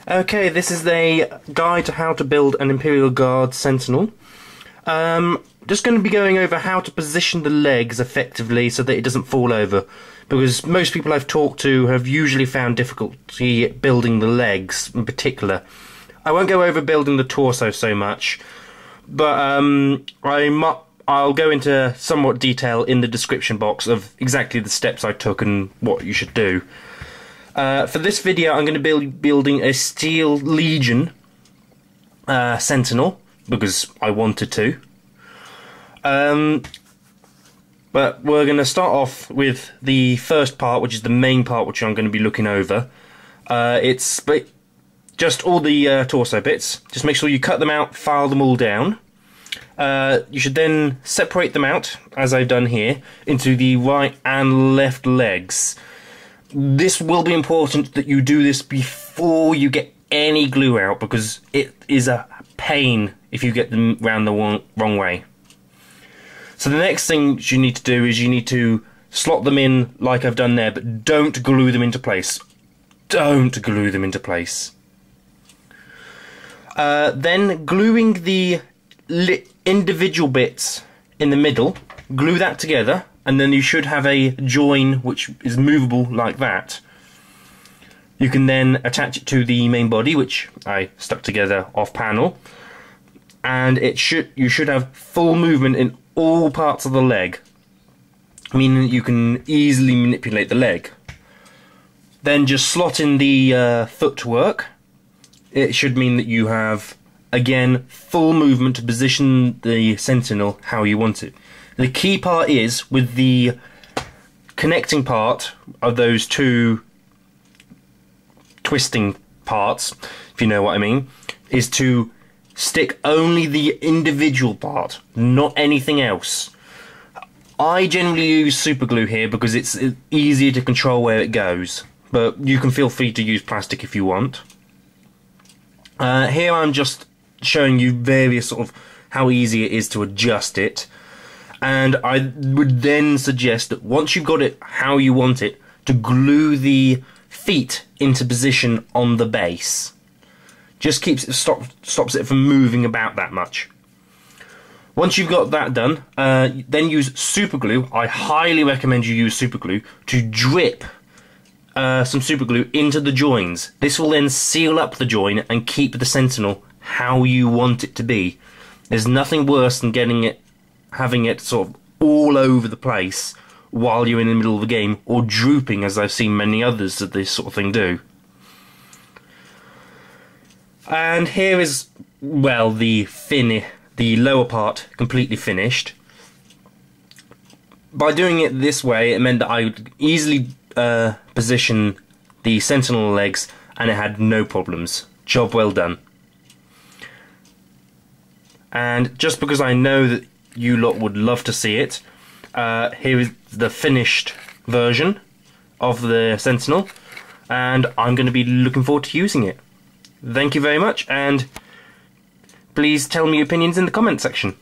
Okay, this is a guide to how to build an Imperial Guard Sentinel. Just going to be going over how to position the legs effectively so that it doesn't fall over, because most people I've talked to have usually found difficulty building the legs in particular. I won't go over building the torso so much, but I'll go into somewhat detail in the description box of exactly the steps I took and what you should do. For this video I'm going to be building a Steel Legion Sentinel, because I wanted to. But we're going to start off with the first part, which is the main part, which I'm going to be looking over. It's just all the torso bits. Just make sure you cut them out, file them all down. You should then separate them out, as I've done here, into the right and left legs. This will be important that you do this before you get any glue out, because it is a pain if you get them round the wrong way. So the next thing you need to do is you need to slot them in like I've done there, but don't glue them into place. Don't glue them into place. Then gluing the individual bits in the middle, glue that together, and then you should have a join which is movable like that. You can then attach it to the main body, which I stuck together off panel, and you should have full movement in all parts of the leg, meaning that you can easily manipulate the leg. Then just slot in the footwork. It should mean that you have, again, full movement to position the Sentinel how you want it. The key part is, with the connecting part of those two twisting parts, if you know what I mean, is to stick only the individual part, not anything else. I generally use super glue here because it's easier to control where it goes, but you can feel free to use plastic if you want. Here I'm just showing you various sort of how easy it is to adjust it, and I would then suggest that once you've got it how you want it, to glue the feet into position on the base. Just stops it from moving about that much. Once you've got that done, then use super glue. I highly recommend you use super glue to drip some super glue into the joins. This will then seal up the join and keep the Sentinel how you want it to be. There's nothing worse than having it sort of all over the place while you're in the middle of the game, or drooping, as I've seen many others of this sort of thing do. And here is, well, the lower part completely finished. By doing it this way, it meant that I would easily position the Sentinel legs, and it had no problems. Job well done. And just because I know that you lot would love to see it, here is the finished version of the Sentinel, and I'm going to be looking forward to using it. Thank you very much, and please tell me your opinions in the comment section.